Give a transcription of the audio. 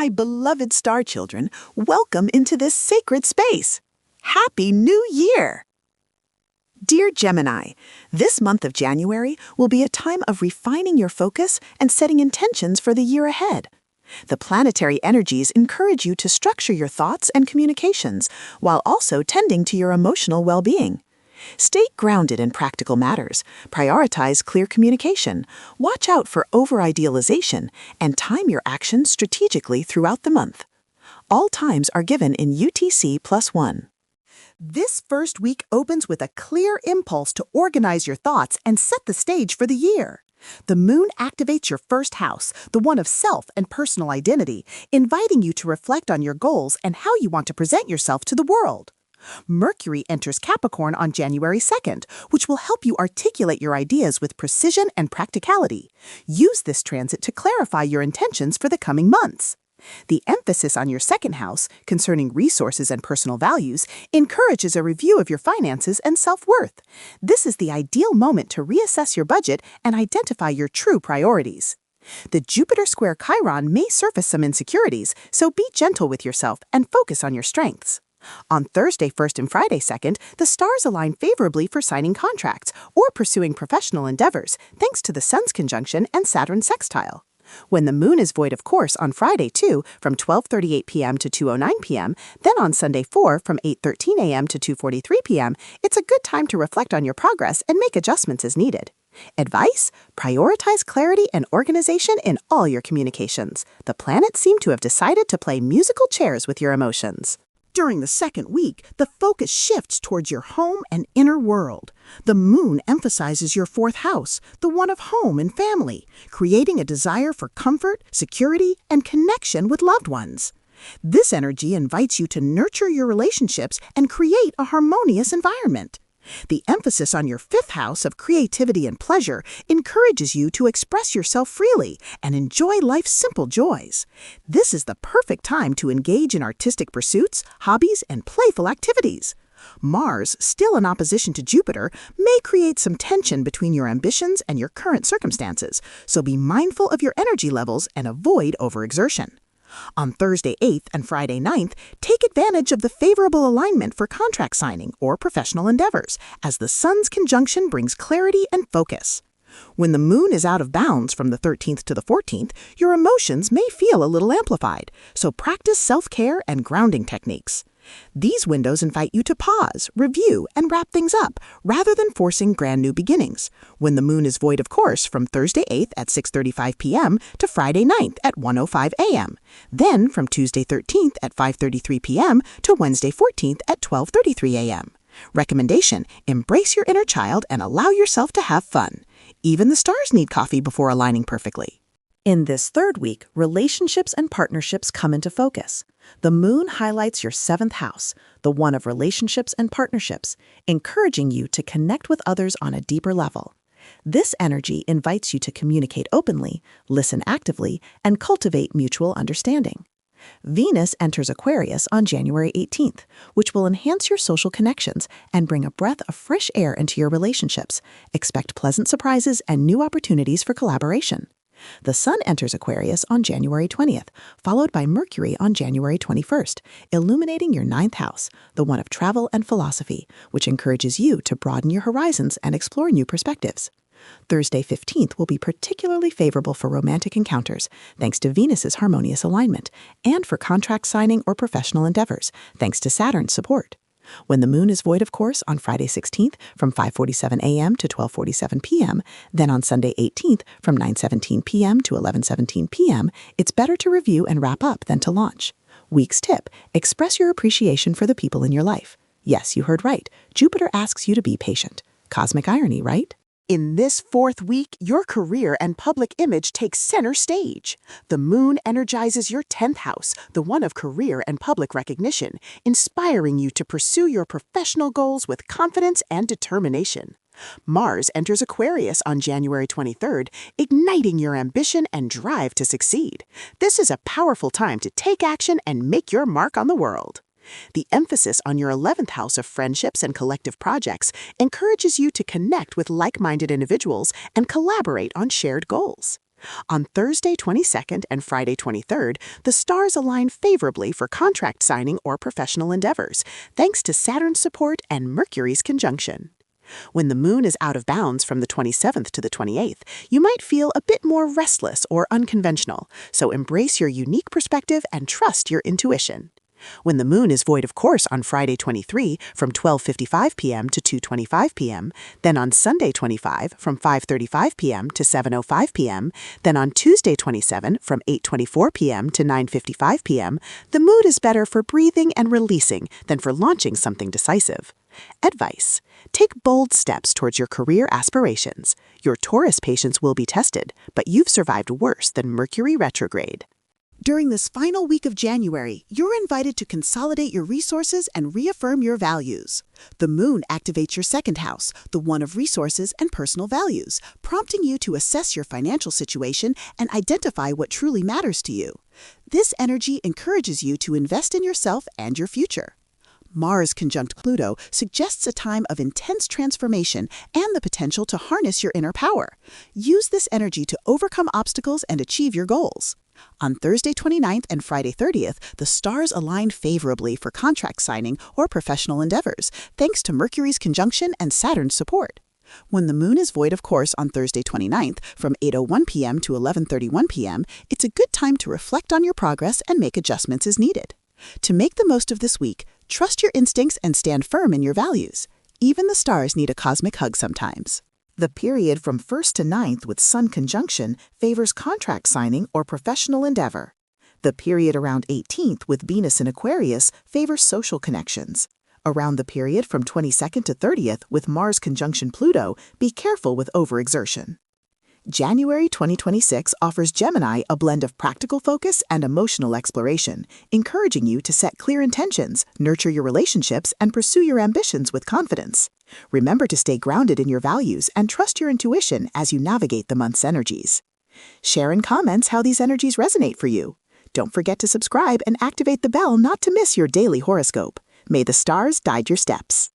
My beloved star children, welcome into this sacred space. Happy New Year! Dear Gemini, this month of January will be a time of refining your focus and setting intentions for the year ahead. The planetary energies encourage you to structure your thoughts and communications while also tending to your emotional well-being. Stay grounded in practical matters, prioritize clear communication, watch out for over-idealization, and time your actions strategically throughout the month. All times are given in UTC +1. This first week opens with a clear impulse to organize your thoughts and set the stage for the year. The moon activates your first house, the one of self and personal identity, inviting you to reflect on your goals and how you want to present yourself to the world. Mercury enters Capricorn on January 2nd, which will help you articulate your ideas with precision and practicality. Use this transit to clarify your intentions for the coming months. The emphasis on your second house, concerning resources and personal values, encourages a review of your finances and self-worth. This is the ideal moment to reassess your budget and identify your true priorities. The Jupiter square Chiron may surface some insecurities, so be gentle with yourself and focus on your strengths. On Thursday 1st and Friday 2nd, the stars align favorably for signing contracts or pursuing professional endeavors, thanks to the Sun's conjunction and Saturn sextile. When the moon is void of course on Friday 2 from 12:38 p.m. to 2:09 p.m., then on Sunday 4 from 8:13 a.m. to 2:43 p.m., it's a good time to reflect on your progress and make adjustments as needed. Advice? Prioritize clarity and organization in all your communications. The planets seem to have decided to play musical chairs with your emotions. During the second week, the focus shifts towards your home and inner world. The moon emphasizes your fourth house, the one of home and family, creating a desire for comfort, security, and connection with loved ones. This energy invites you to nurture your relationships and create a harmonious environment. The emphasis on your fifth house of creativity and pleasure encourages you to express yourself freely and enjoy life's simple joys. This is the perfect time to engage in artistic pursuits, hobbies, and playful activities. Mars, still in opposition to Jupiter, may create some tension between your ambitions and your current circumstances, so be mindful of your energy levels and avoid overexertion. On Thursday 8th and Friday 9th, take advantage of the favorable alignment for contract signing or professional endeavors, as the Sun's conjunction brings clarity and focus. When the moon is out of bounds from the 13th to the 14th, your emotions may feel a little amplified, so practice self-care and grounding techniques. These windows invite you to pause, review, and wrap things up, rather than forcing grand new beginnings. When the moon is void of course from Thursday 8th at 6:35 p.m. to Friday 9th at 1:05 a.m., then from Tuesday 13th at 5:33 p.m. to Wednesday 14th at 12:33 a.m. Recommendation: embrace your inner child and allow yourself to have fun. Even the stars need coffee before aligning perfectly. In this third week, relationships and partnerships come into focus. The moon highlights your seventh house, the one of relationships and partnerships, encouraging you to connect with others on a deeper level. This energy invites you to communicate openly, listen actively, and cultivate mutual understanding. Venus enters Aquarius on January 18th, which will enhance your social connections and bring a breath of fresh air into your relationships. Expect pleasant surprises and new opportunities for collaboration. The Sun enters Aquarius on January 20th, followed by Mercury on January 21st, illuminating your ninth house, the one of travel and philosophy, which encourages you to broaden your horizons and explore new perspectives. Thursday 15th will be particularly favorable for romantic encounters, thanks to Venus's harmonious alignment, and for contract signing or professional endeavors, thanks to Saturn's support. When the moon is void of course on Friday 16th from 5:47 a.m. to 12:47 p.m., then on Sunday 18th from 9:17 p.m. to 11:17 p.m., it's better to review and wrap up than to launch. Week's tip: express your appreciation for the people in your life. Yes, you heard right. Jupiter asks you to be patient. Cosmic irony, right? In this fourth week, your career and public image take center stage. The moon energizes your 10th house, the one of career and public recognition, inspiring you to pursue your professional goals with confidence and determination. Mars enters Aquarius on January 23rd, igniting your ambition and drive to succeed. This is a powerful time to take action and make your mark on the world. The emphasis on your 11th house of friendships and collective projects encourages you to connect with like-minded individuals and collaborate on shared goals. On Thursday 22nd and Friday 23rd, the stars align favorably for contract signing or professional endeavors, thanks to Saturn's support and Mercury's conjunction. When the moon is out of bounds from the 27th to the 28th, you might feel a bit more restless or unconventional, so embrace your unique perspective and trust your intuition. When the moon is void of course on Friday 23 from 12:55 p.m. to 2:25 p.m., then on Sunday 25 from 5:35 p.m. to 7:05 p.m., then on Tuesday 27 from 8:24 p.m. to 9:55 p.m., the mood is better for breathing and releasing than for launching something decisive. Advice: take bold steps towards your career aspirations. Your Taurus patience will be tested, but you've survived worse than Mercury retrograde. During this final week of January, you're invited to consolidate your resources and reaffirm your values. The moon activates your second house, the one of resources and personal values, prompting you to assess your financial situation and identify what truly matters to you. This energy encourages you to invest in yourself and your future. Mars conjunct Pluto suggests a time of intense transformation and the potential to harness your inner power. Use this energy to overcome obstacles and achieve your goals. On Thursday 29th and Friday 30th, the stars align favorably for contract signing or professional endeavors, thanks to Mercury's conjunction and Saturn's support. When the moon is void of course on Thursday 29th from 8:01 p.m. to 11:31 p.m., it's a good time to reflect on your progress and make adjustments as needed. To make the most of this week, trust your instincts and stand firm in your values. Even the stars need a cosmic hug sometimes. The period from 1st to 9th with Sun conjunction favors contract signing or professional endeavor. The period around 18th with Venus in Aquarius favors social connections. Around the period from 22nd to 30th with Mars conjunction Pluto, be careful with overexertion. January 2026 offers Gemini a blend of practical focus and emotional exploration, encouraging you to set clear intentions, nurture your relationships, and pursue your ambitions with confidence. Remember to stay grounded in your values and trust your intuition as you navigate the month's energies. Share in comments how these energies resonate for you. Don't forget to subscribe and activate the bell not to miss your daily horoscope. May the stars guide your steps.